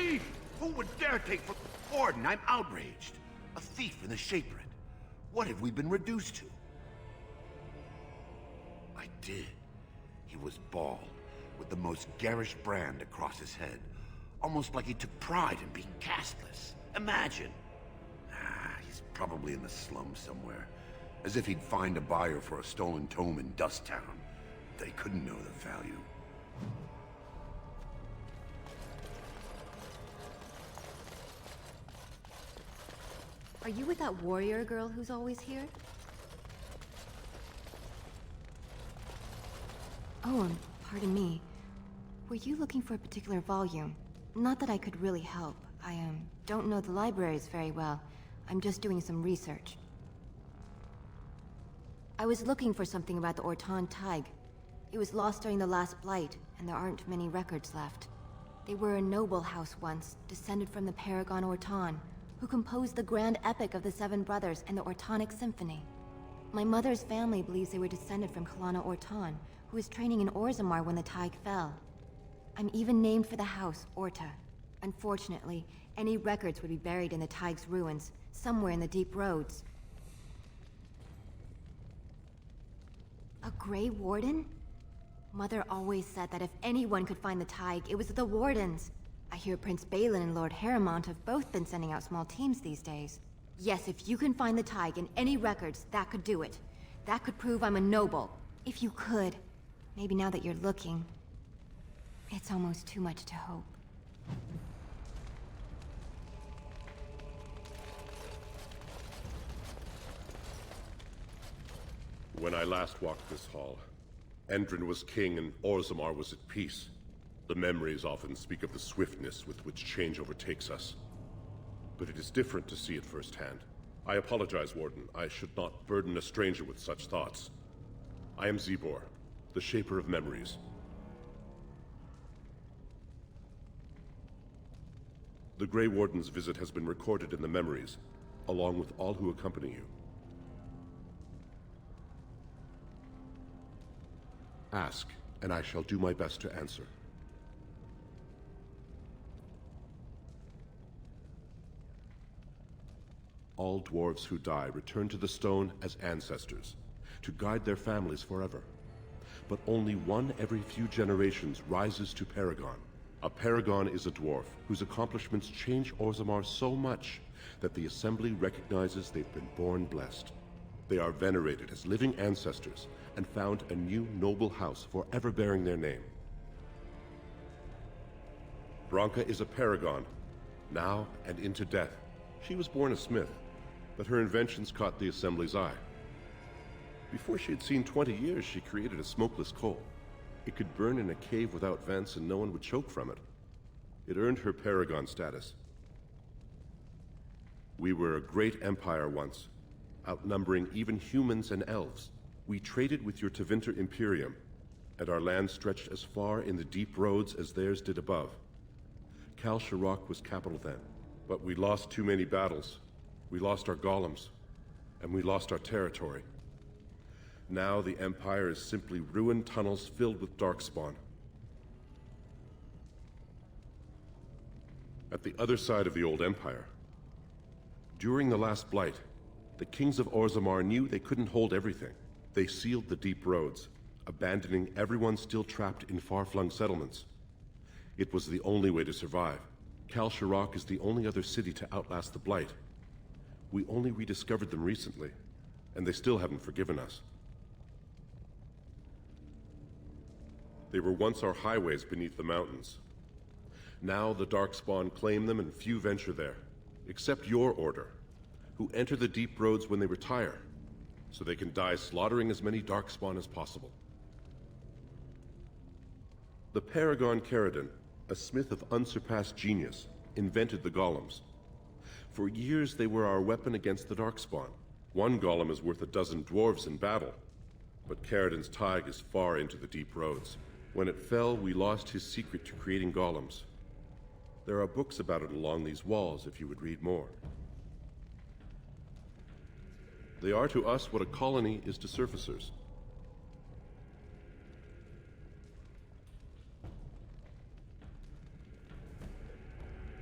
thief! Who would dare take for Warden? I'm outraged. A thief in the Shapered. What have we been reduced to? I did. He was bald, with the most garish brand across his head. Almost like he took pride in being castless. Imagine. He's probably in the slums somewhere. As if he'd find a buyer for a stolen tome in Dust Town. They couldn't know the value. Are you with that warrior girl who's always here? Oh, pardon me. Were you looking for a particular volume? Not that I could really help. I, don't know the libraries very well. I'm just doing some research. I was looking for something about the Orton Tig. It was lost during the last Blight, and there aren't many records left. They were a noble house once, descended from the Paragon Orton, who composed the grand epic of the Seven Brothers and the Ortonic Symphony. My mother's family believes they were descended from Kalana Orton, who was training in Orzammar when the Tig fell. I'm even named for the house, Orta. Unfortunately, any records would be buried in the Tig's ruins, somewhere in the deep roads. A Grey Warden? Mother always said that if anyone could find the Tig, it was the Wardens. I hear Prince Bhelen and Lord Harrowmont have both been sending out small teams these days. Yes, if you can find the Tig in any records, that could do it. That could prove I'm a noble. If you could. Maybe now that you're looking. It's almost too much to hope. When I last walked this hall, Endrin was king and Orzammar was at peace. The memories often speak of the swiftness with which change overtakes us. But it is different to see it firsthand. I apologize, Warden. I should not burden a stranger with such thoughts. I am Zebor, the Shaper of Memories. The Grey Warden's visit has been recorded in the memories, along with all who accompany you. Ask, and I shall do my best to answer. All dwarves who die return to the stone as ancestors, to guide their families forever. But only one every few generations rises to Paragon. A Paragon is a dwarf whose accomplishments change Orzammar so much that the Assembly recognizes they've been born blessed. They are venerated as living ancestors and found a new noble house forever bearing their name. Branka is a Paragon, now and into death. She was born a smith, but her inventions caught the Assembly's eye. Before she had seen 20 years, she created a smokeless coal. It could burn in a cave without vents and no one would choke from it. It earned her Paragon status. We were a great empire once, outnumbering even humans and elves. We traded with your Tevinter Imperium, and our land stretched as far in the deep roads as theirs did above. Kal Sharok was capital then, but we lost too many battles. We lost our golems, and we lost our territory. Now the Empire is simply ruined tunnels filled with darkspawn. At the other side of the old Empire, during the last Blight, the kings of Orzammar knew they couldn't hold everything. They sealed the deep roads, abandoning everyone still trapped in far-flung settlements. It was the only way to survive. Kal Sharok is the only other city to outlast the Blight. We only rediscovered them recently, and they still haven't forgiven us. They were once our highways beneath the mountains. Now the Darkspawn claim them and few venture there, except your order, who enter the deep roads when they retire, so they can die slaughtering as many Darkspawn as possible. The Paragon Caradon, a smith of unsurpassed genius, invented the golems. For years they were our weapon against the Darkspawn. One golem is worth a dozen dwarves in battle, but Caradon's Tig is far into the deep roads. When it fell, we lost his secret to creating golems. There are books about it along these walls if you would read more. They are to us what a colony is to surfacers.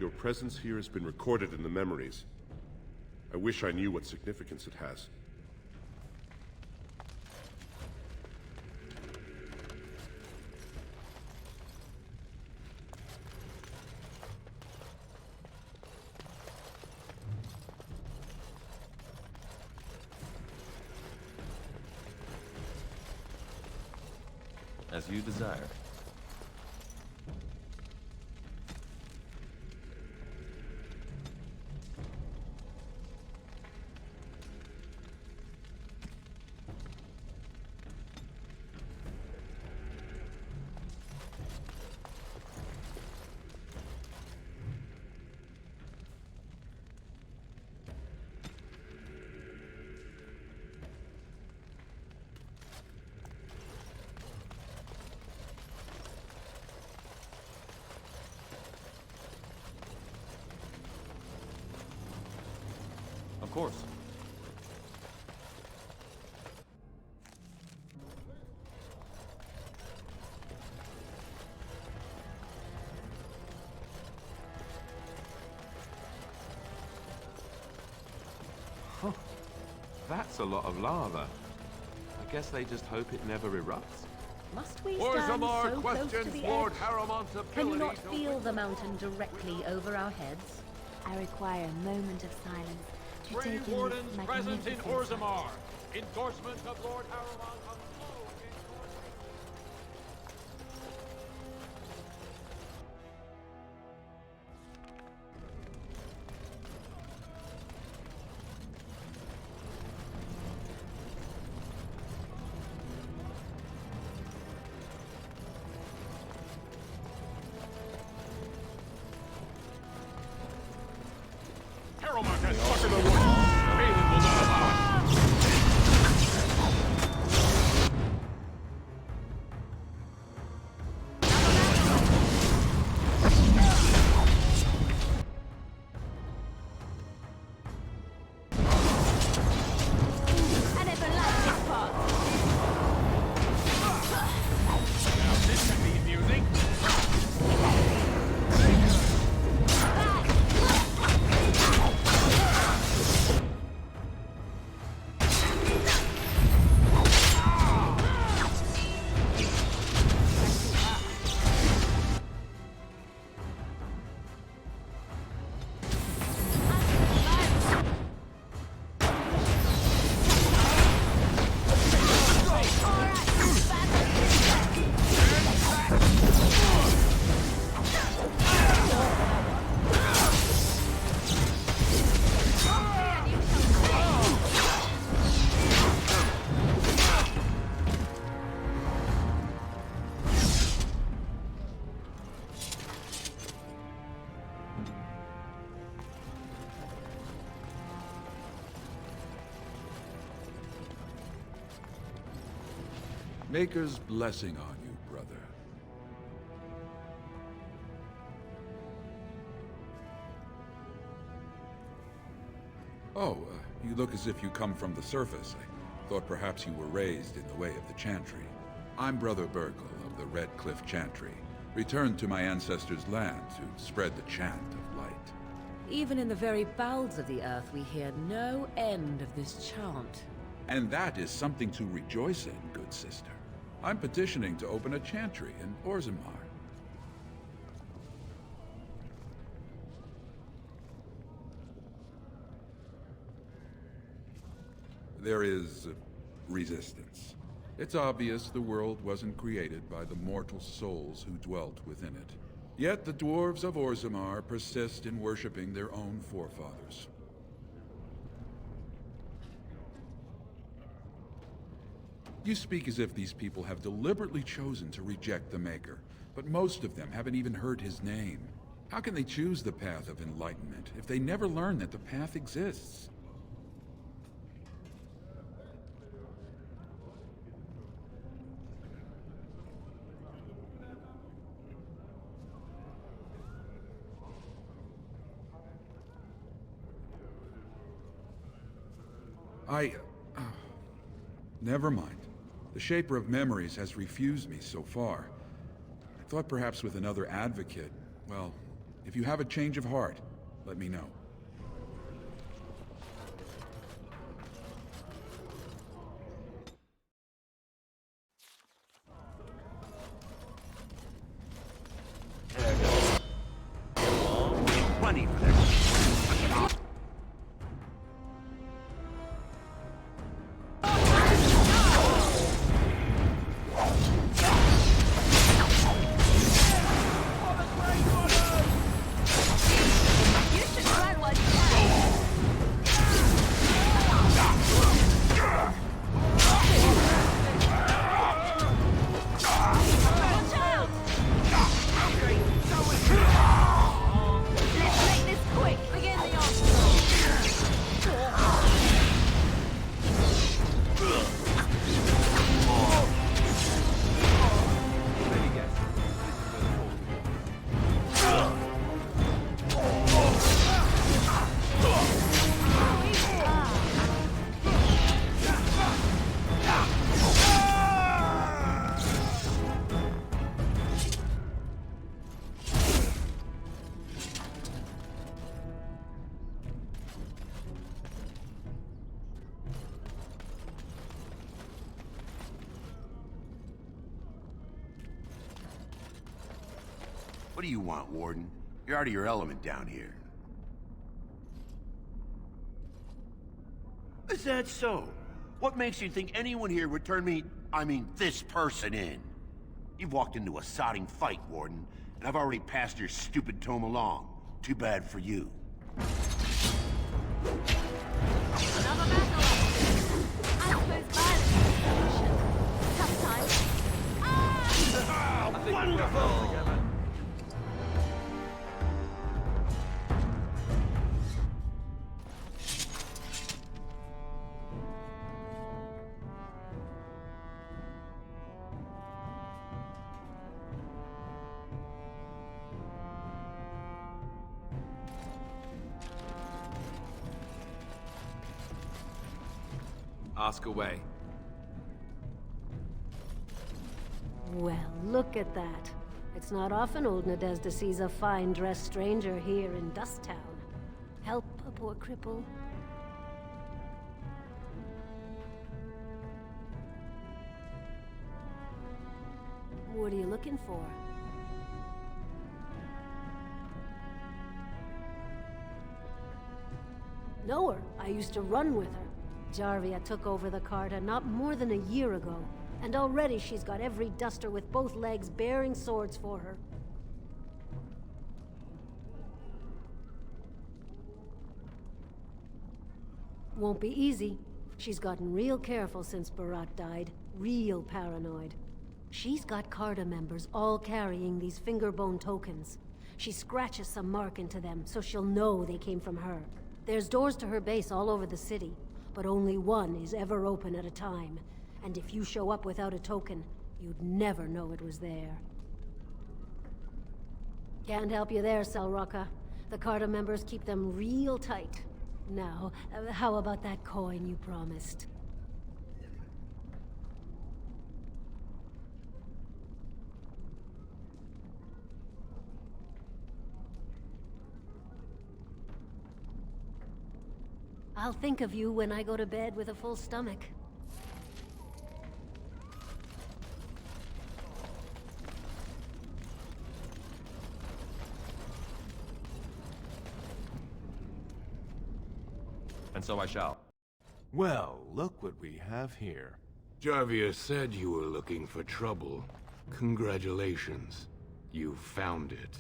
Your presence here has been recorded in the memories. I wish I knew what significance it has. As you desire. Of course. Huh. That's a lot of lava. I guess they just hope it never erupts. Must we stand so close to the edge? Can you not feel the mountain directly over our heads? I require a moment of silence to take in this Wardens present in magnificent Orzammar. Endorsement of Lord Harrowmont of Slow against Harrowmont has suckered the war. Bhelen will not allow it. I never liked this part. Now this can be amusing. Maker's blessing on you, brother. Oh, you look as if you come from the surface. I thought perhaps you were raised in the way of the Chantry. I'm Brother Burgle of the Red Cliff Chantry, returned to my ancestors' land to spread the chant of light. Even in the very bowels of the earth, we hear no end of this chant. And that is something to rejoice in, good sister. I'm petitioning to open a chantry in Orzammar. There is resistance. It's obvious the world wasn't created by the mortal souls who dwelt within it. Yet the dwarves of Orzammar persist in worshipping their own forefathers. You speak as if these people have deliberately chosen to reject the Maker, but most of them haven't even heard his name. How can they choose the path of enlightenment if they never learn that the path exists? Never mind. The Shaper of Memories has refused me so far. I thought perhaps with another advocate, well, If you have a change of heart, let me know. Money for that. You should run while you can. Watch out! Let's make this quick. Begin the What do you want, Warden? You're out of your element down here. Is that so? What makes you think anyone here would turn me, this person in? You've walked into a sodding fight, Warden, and I've already passed your stupid tome along. Too bad for you. another battle. I suppose violence is the solution. Tough times. Ah! Wonderful! Ask away. Well, look at that. It's not often old Nadezhda sees a fine-dressed stranger here in Dust Town. Help a poor cripple. What are you looking for? Know her. I used to run with her. Jarvia took over the Carta not more than a year ago, and already she's got every duster with both legs bearing swords for her. Won't be easy. She's gotten real careful since Barat died. Real paranoid. She's got Carta members all carrying these fingerbone tokens. She scratches some mark into them so she'll know they came from her. There's doors to her base all over the city, but only one is ever open at a time. And if you show up without a token, you'd never know it was there. Can't help you there, Selrocka. The Carta members keep them real tight. Now, how about that coin you promised? I'll think of you when I go to bed with a full stomach. And so I shall. Well, look what we have here. Jarvia said you were looking for trouble. Congratulations. You found it.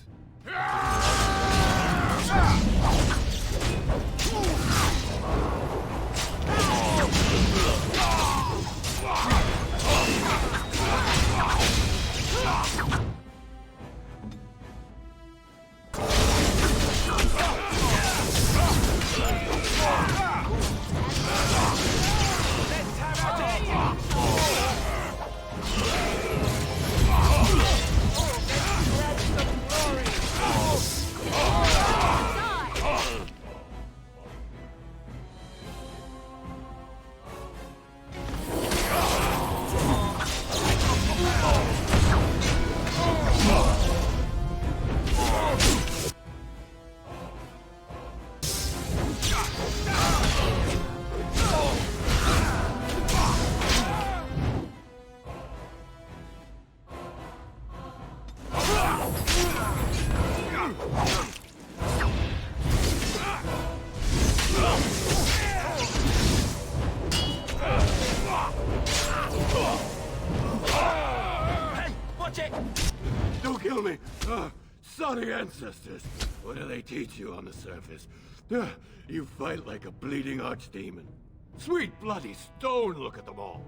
the ancestors. What do they teach you on the surface? You fight like a bleeding archdemon. Sweet bloody stone, look at them all.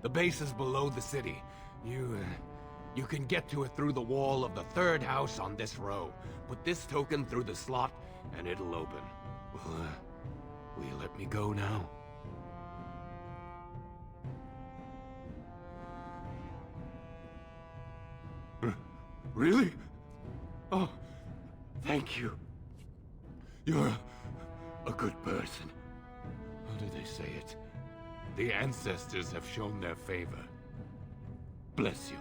The base is below the city. You can get to it through the wall of the third house on this row. Put this token through the slot, and it'll open. Will you let me go now? Really? Oh, thank you. You're a good person. How do they say it? The ancestors have shown their favor. Bless you.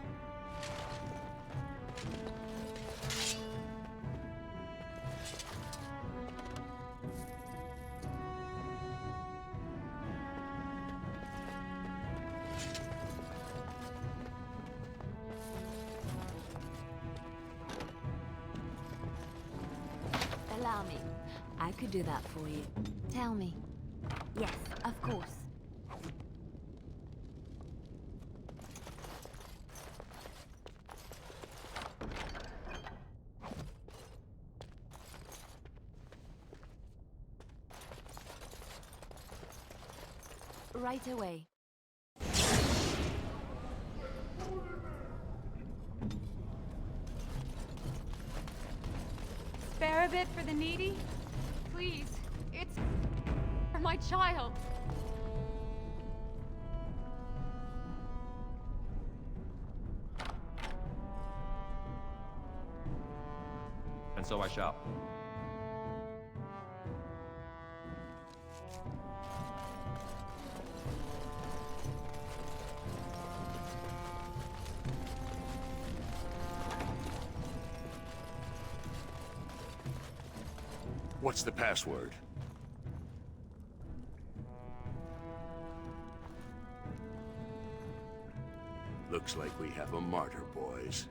Allow me. I could do that for you. Tell me. Yes, of course. Right away. Spare a bit for the needy? Please, it's for my child. And so I shall. What's the password? Looks like we have a martyr, boys.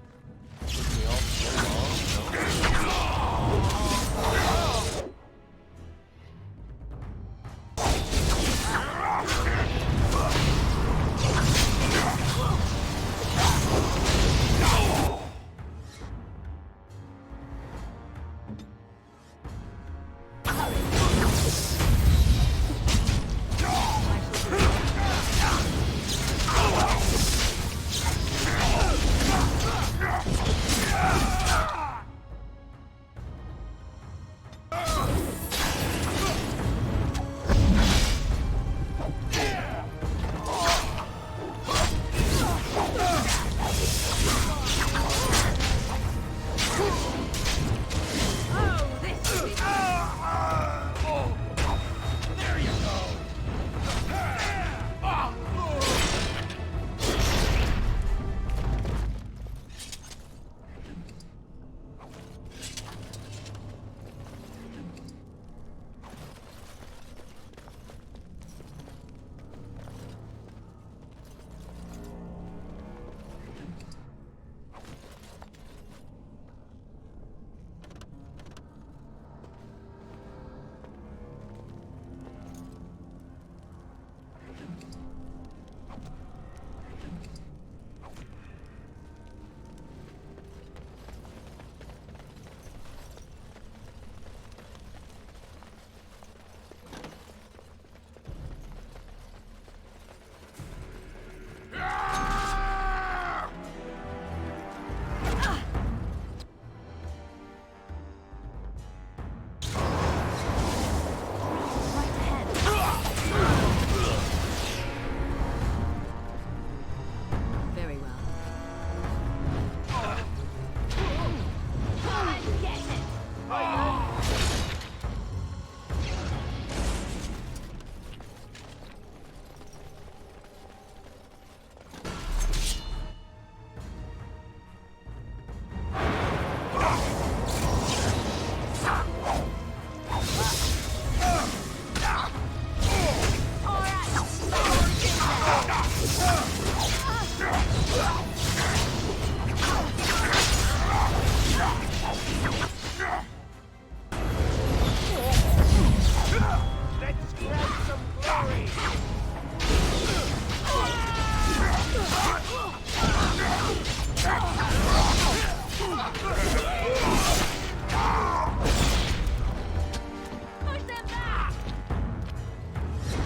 Push them back!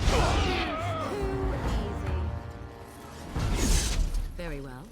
Too easy. Very well.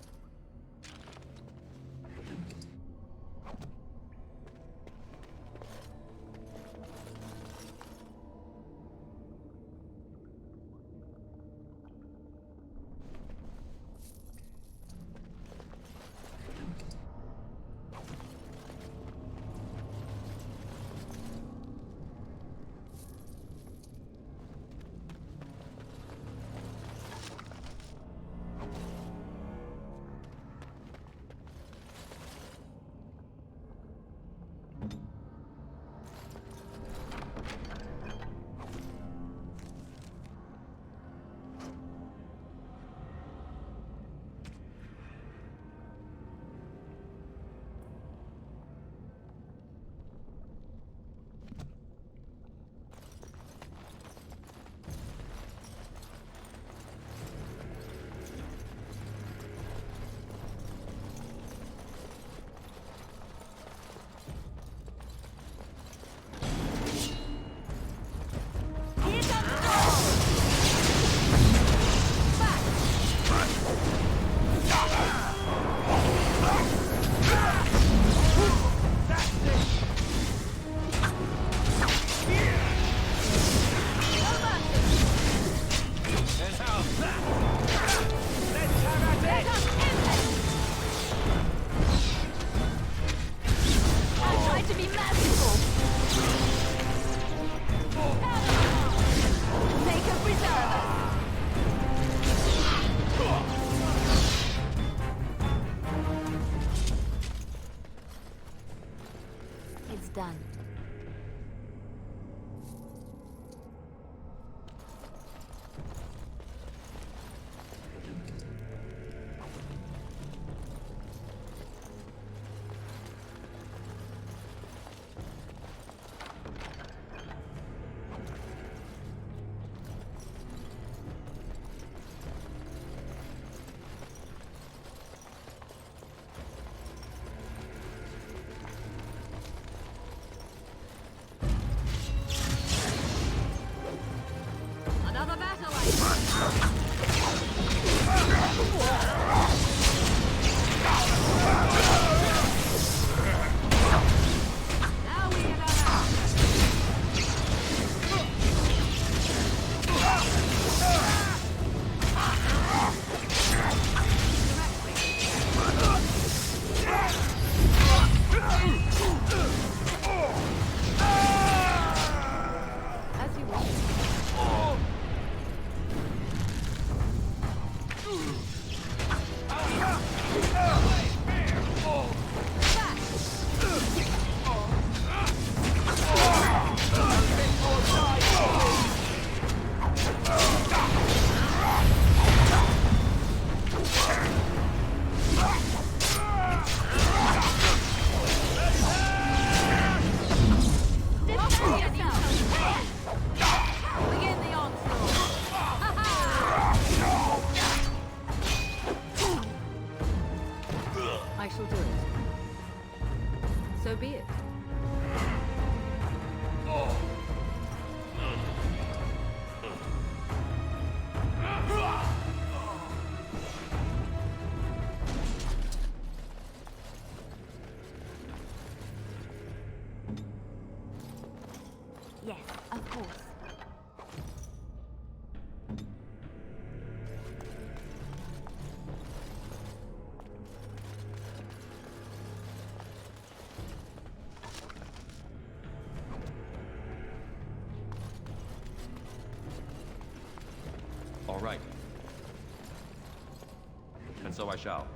It's done. Another battle Now we get as you wish. Begin the onslaught. I shall do it. So be it. Yes, of course. All right. And so I shall.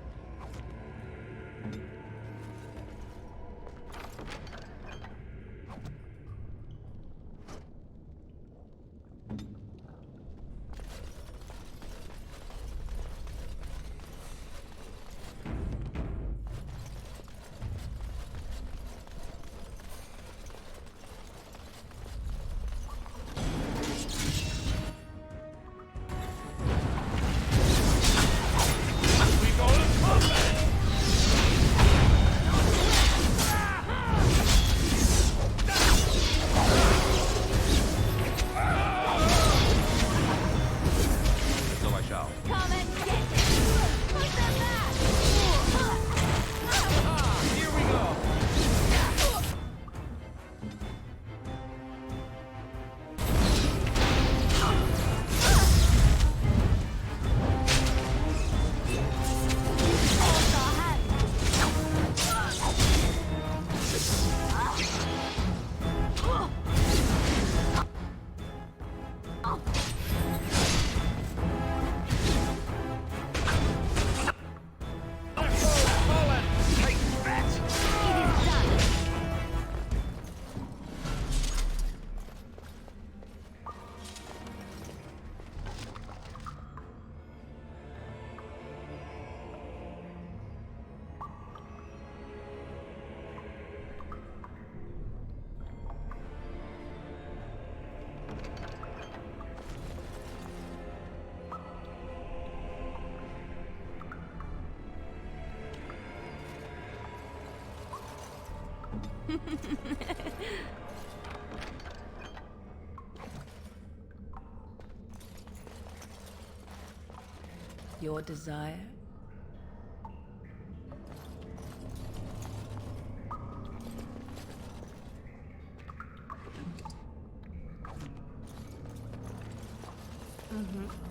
Your desire? Mm-hmm.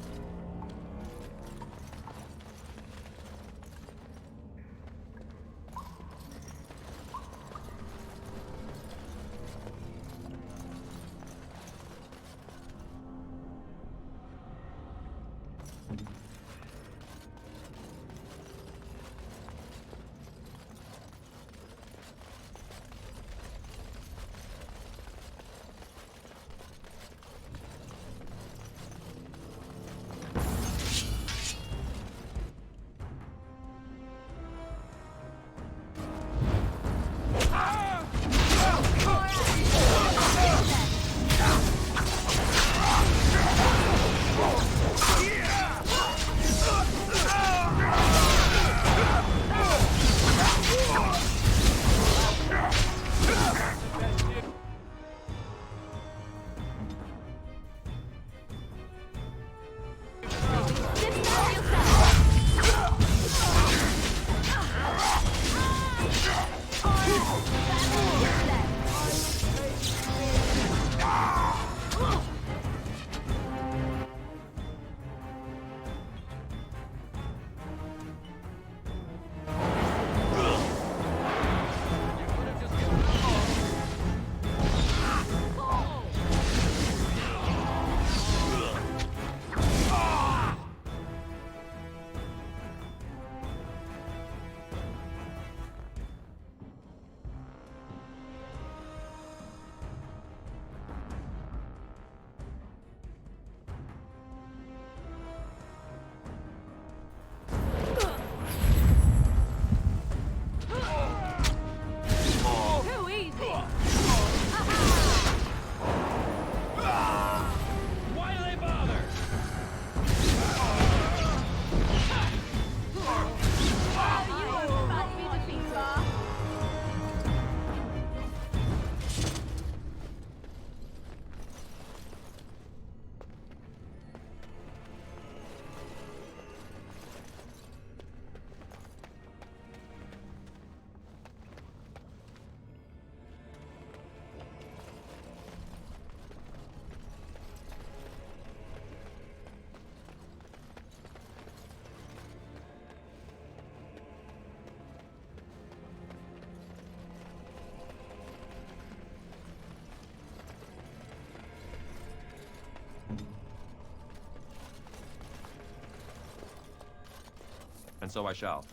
And so I shall.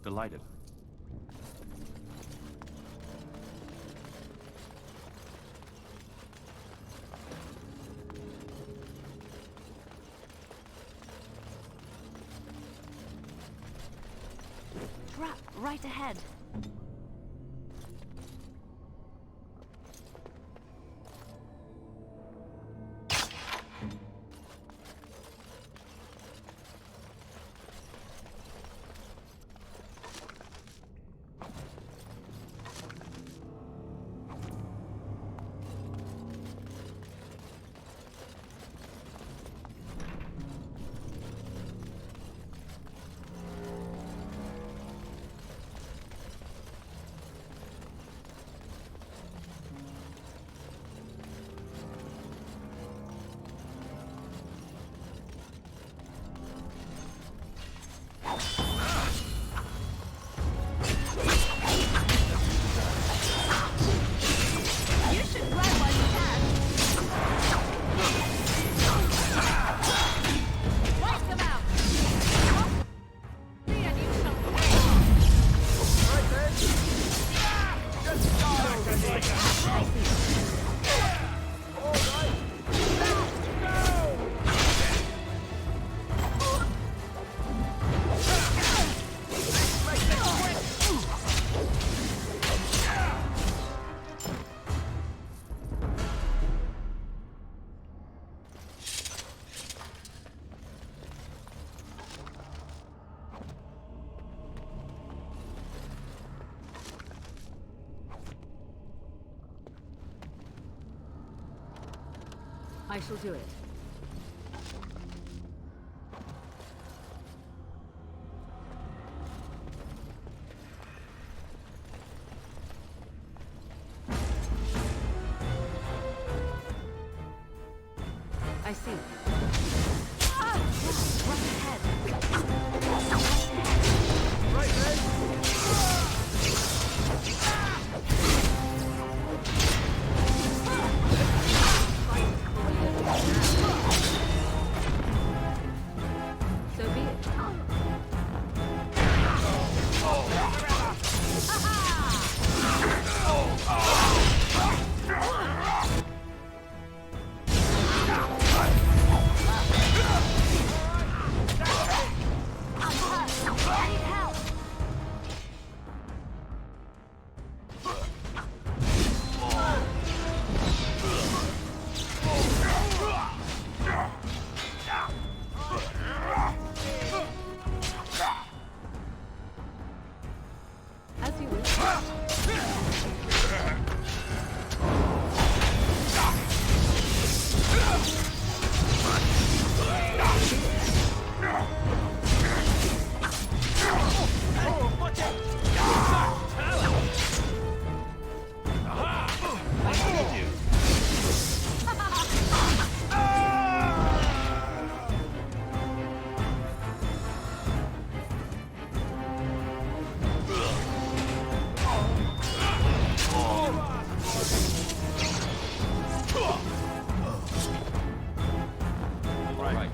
Delighted. Trap right ahead. I shall do it. I see. Right, Red. So be it. As you wish. Right.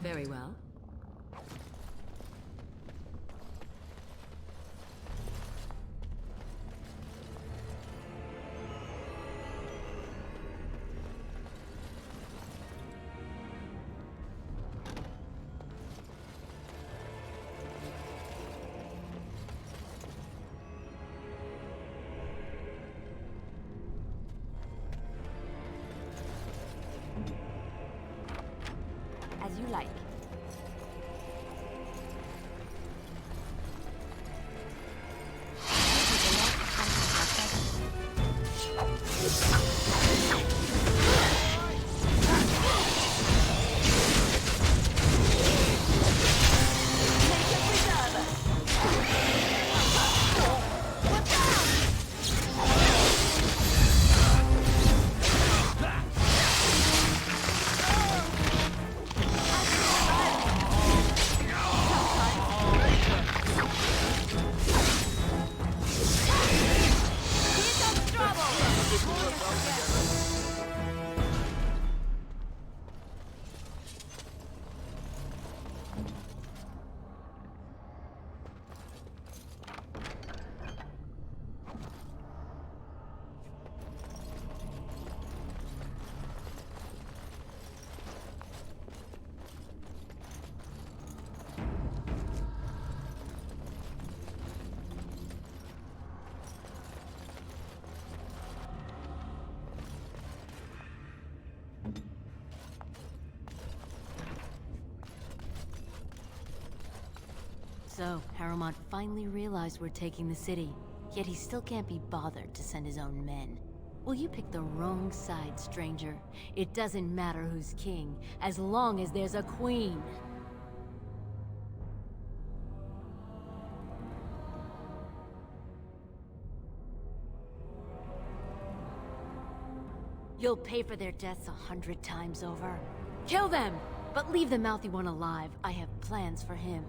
Very well. As you like. So, Harrowmont finally realized we're taking the city, yet he still can't be bothered to send his own men. Well, you picked the wrong side, stranger. It doesn't matter who's king, as long as there's a queen. You'll pay for their deaths 100 times over. Kill them! But leave the mouthy one alive. I have plans for him.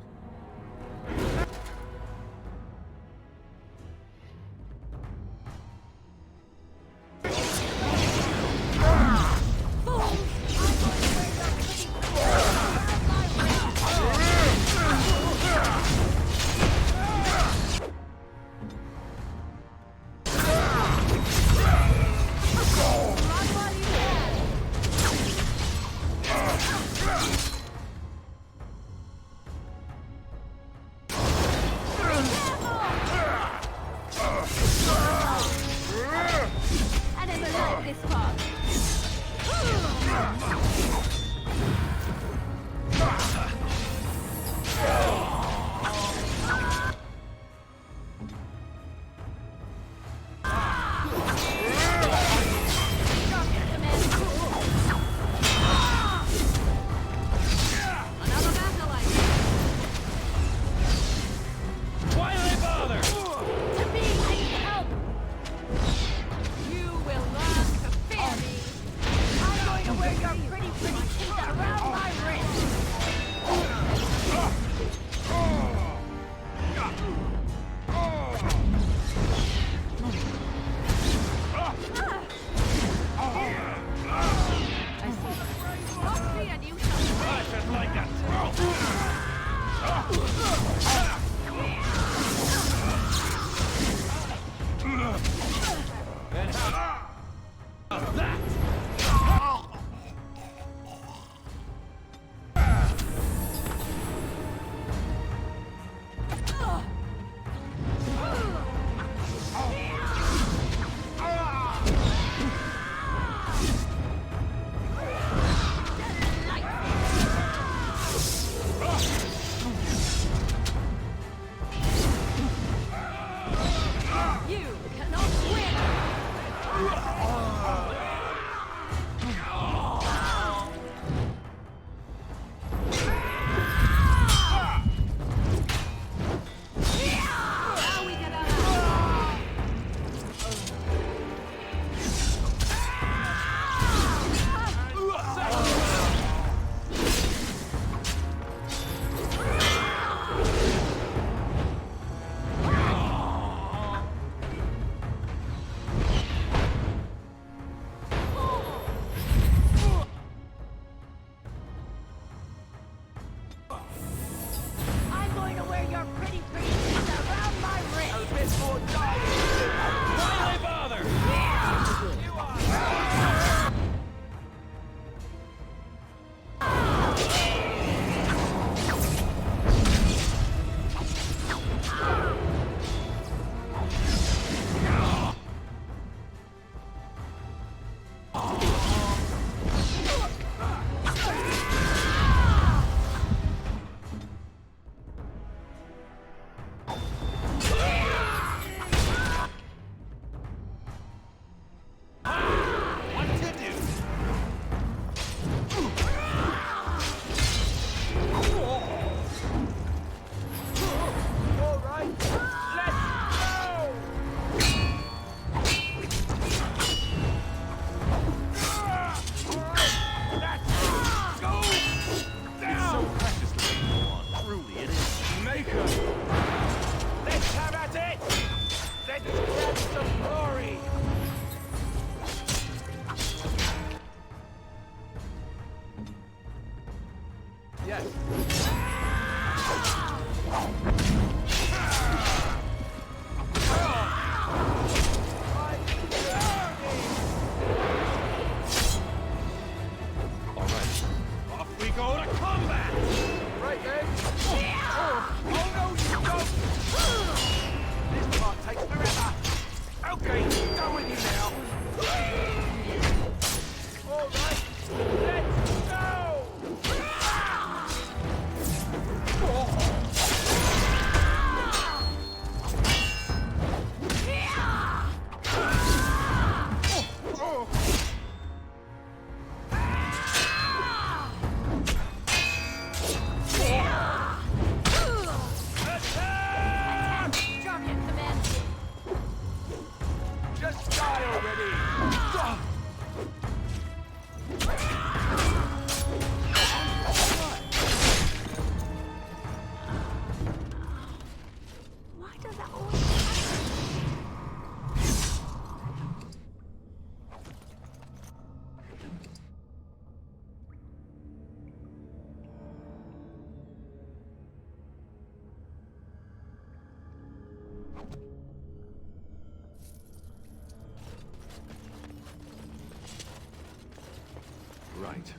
Right.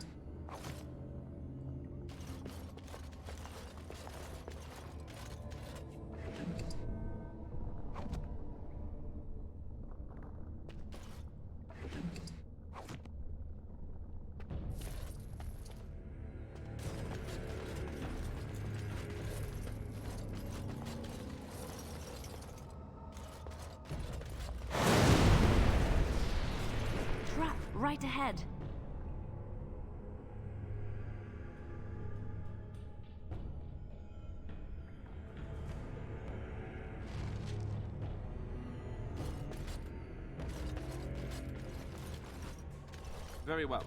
Trap right ahead. Very well.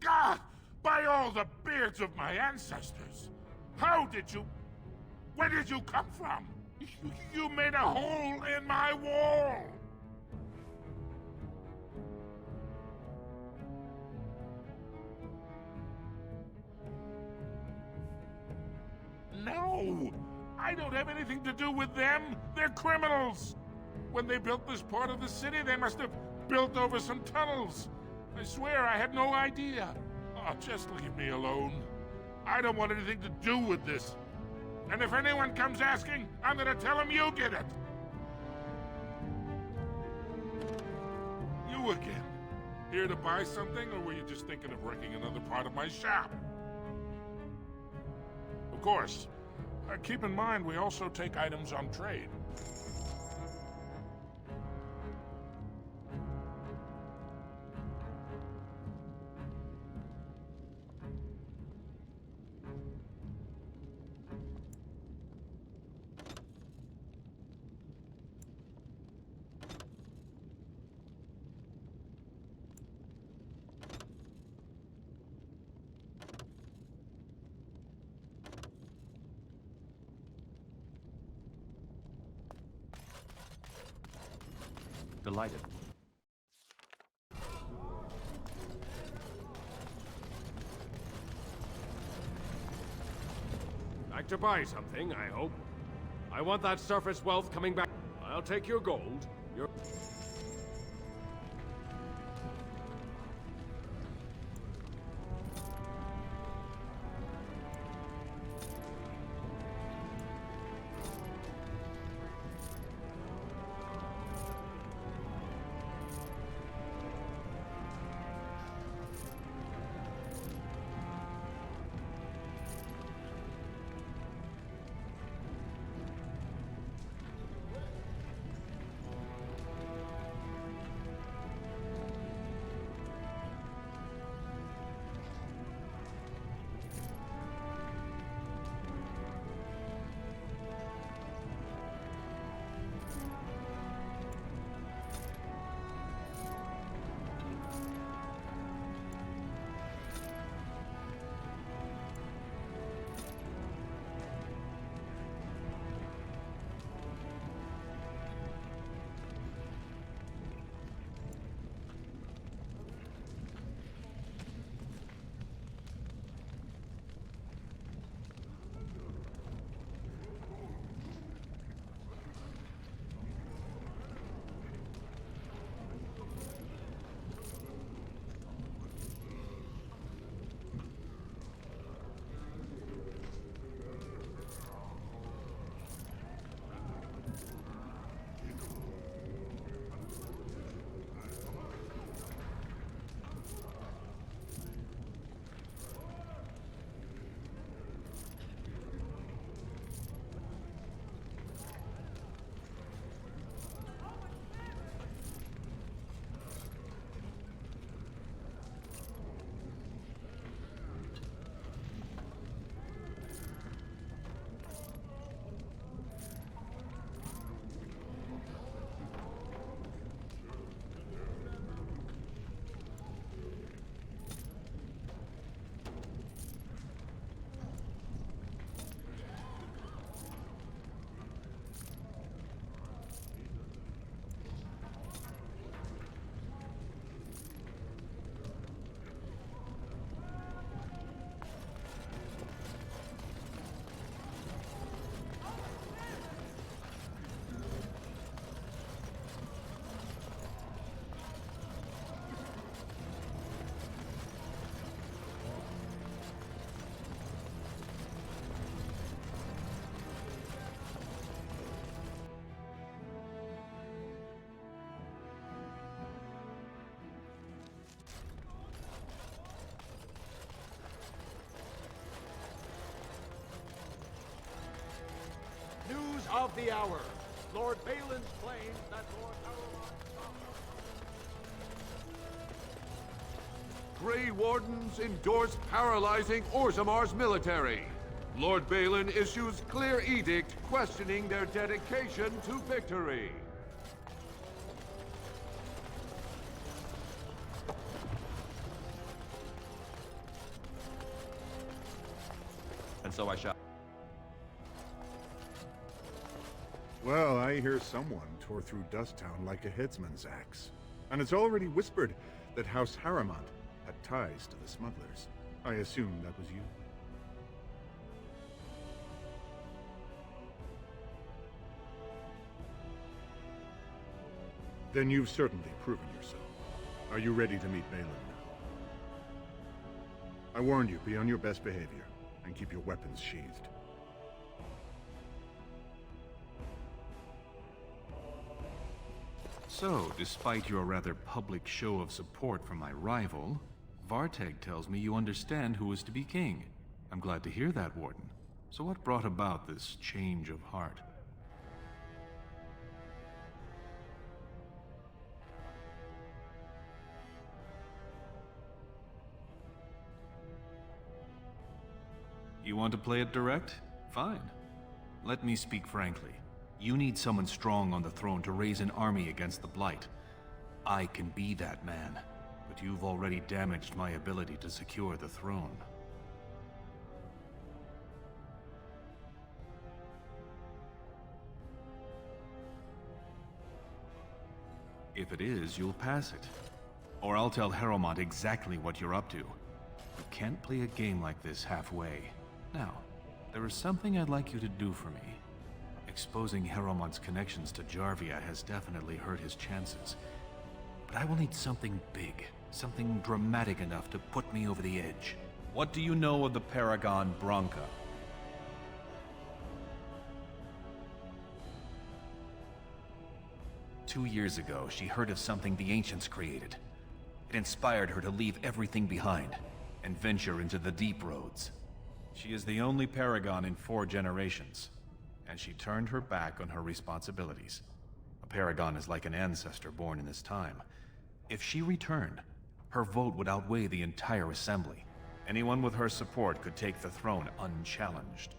God! By all the beards of my ancestors! How did you... Where did you come from? You made a hole in my wall! No! I don't have anything to do with them! They're criminals! When they built this part of the city, they must have built over some tunnels. I swear I had no idea. Oh, just leave me alone. I don't want anything to do with this. And if anyone comes asking, I'm gonna tell them you did it. You again. Here to buy something, or were you just thinking of wrecking another part of my shop? Of course. Keep in mind, we also take items on trade. Delighted. Like to buy something, I hope. I want that surface wealth coming back. I'll take your gold. Your... of the hour. Lord Bhelen's claims that Lord Harrowmont... Grey Wardens endorse paralyzing Orzamar's military. Lord Bhelen issues clear edict questioning their dedication to victory. And so I shall. Well, I hear someone tore through Dusttown like a headsman's axe. And it's already whispered that House Harrowmont had ties to the smugglers. I assume that was you. Then you've certainly proven yourself. Are you ready to meet Bhelen now? I warn you, be on your best behavior, and keep your weapons sheathed. So, despite your rather public show of support for my rival, Varteg tells me you understand who is to be king. I'm glad to hear that, Warden. So what brought about this change of heart? You want to play it direct? Fine. Let me speak frankly. You need someone strong on the throne to raise an army against the Blight. I can be that man, but you've already damaged my ability to secure the throne. If it is, you'll pass it. Or I'll tell Harrowmont exactly what you're up to. You can't play a game like this halfway. Now, there is something I'd like you to do for me. Exposing Harrowmont's connections to Jarvia has definitely hurt his chances. But I will need something big, something dramatic enough to put me over the edge. What do you know of the Paragon Branka? Two years ago, she heard of something the Ancients created. It inspired her to leave everything behind and venture into the deep roads. She is the only Paragon in 4 generations, and she turned her back on her responsibilities. A Paragon is like an ancestor born in this time. If she returned, her vote would outweigh the entire assembly. Anyone with her support could take the throne unchallenged.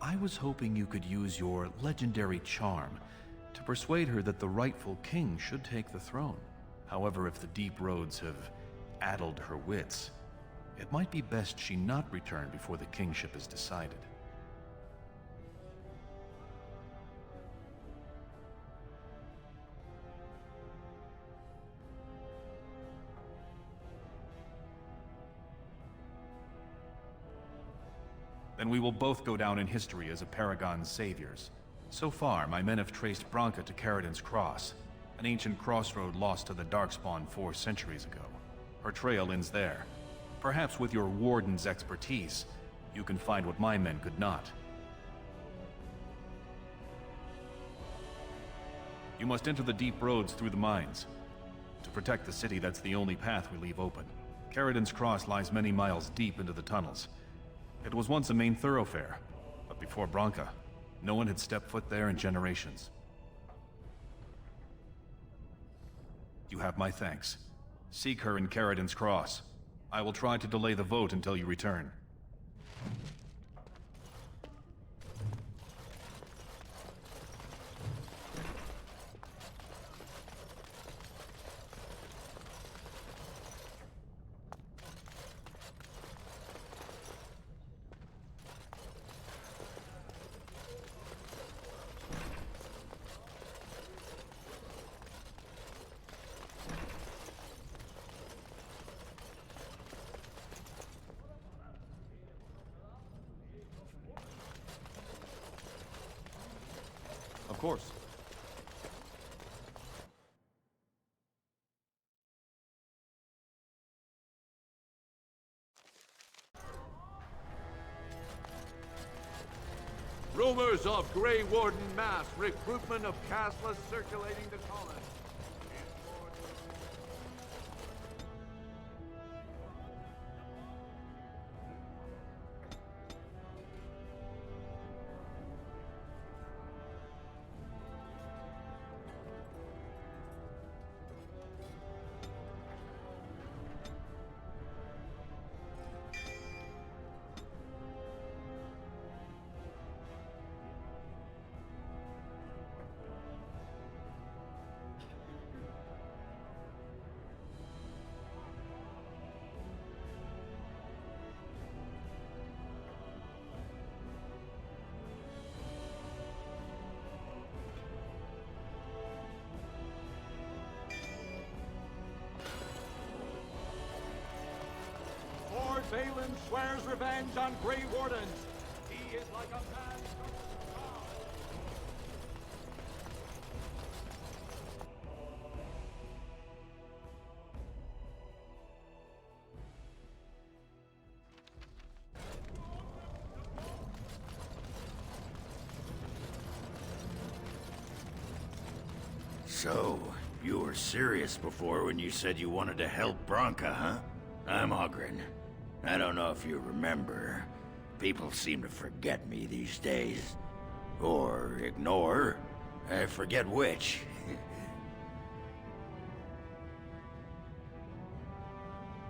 I was hoping you could use your legendary charm to persuade her that the rightful king should take the throne. However, if the deep roads have addled her wits, it might be best she not return before the kingship is decided. Then we will both go down in history as a Paragon's saviors. So far, my men have traced Branka to Caridin's Cross, an ancient crossroad lost to the Darkspawn 4 centuries ago. Her trail ends there. Perhaps with your Warden's expertise, you can find what my men could not. You must enter the deep roads through the mines. To protect the city, that's the only path we leave open. Caridin's Cross lies many miles deep into the tunnels. It was once a main thoroughfare, but before Branka, no one had stepped foot there in generations. You have my thanks. Seek her in Caridin's Cross. I will try to delay the vote until you return. Of course. Rumors of Grey Warden mass recruitment of castless circulating the colony. Bhelen swears revenge on Grey Wardens. He is like a man. So, you were serious before when you said you wanted to help Branka, huh? I'm Oghren. I don't know if you remember. People seem to forget me these days. Or ignore. I forget which.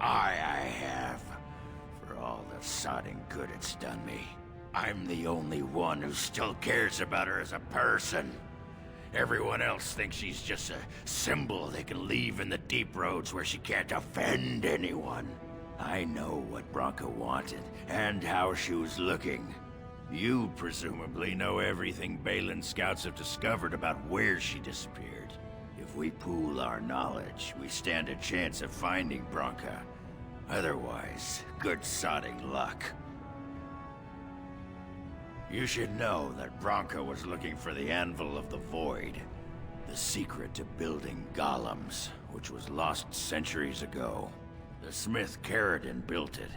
I have. For all the sodding good it's done me. I'm the only one who still cares about her as a person. Everyone else thinks she's just a symbol they can leave in the deep roads where she can't offend anyone. I know what Branka wanted, and how she was looking. You presumably know everything Bhelen scouts have discovered about where she disappeared. If we pool our knowledge, we stand a chance of finding Branka. Otherwise, good sodding luck. You should know that Branka was looking for the Anvil of the Void, the secret to building golems, which was lost centuries ago. The smith Caradon built it,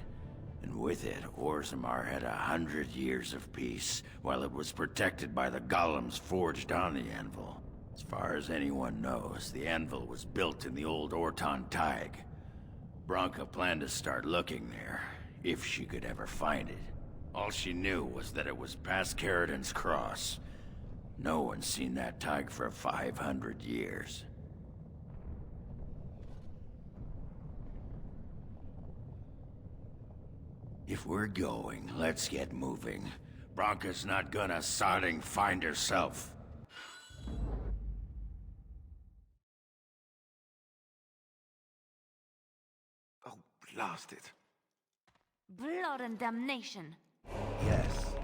and with it, Orzammar had 100 years of peace, while it was protected by the golems forged on the Anvil. As far as anyone knows, the Anvil was built in the old Orton Tig. Branka planned to start looking there, if she could ever find it. All she knew was that it was past Caradon's cross. No one's seen that Tig for 500 years. If we're going, let's get moving. Branka's not gonna sodding find herself. Oh, blast it. Blood and damnation. Yes,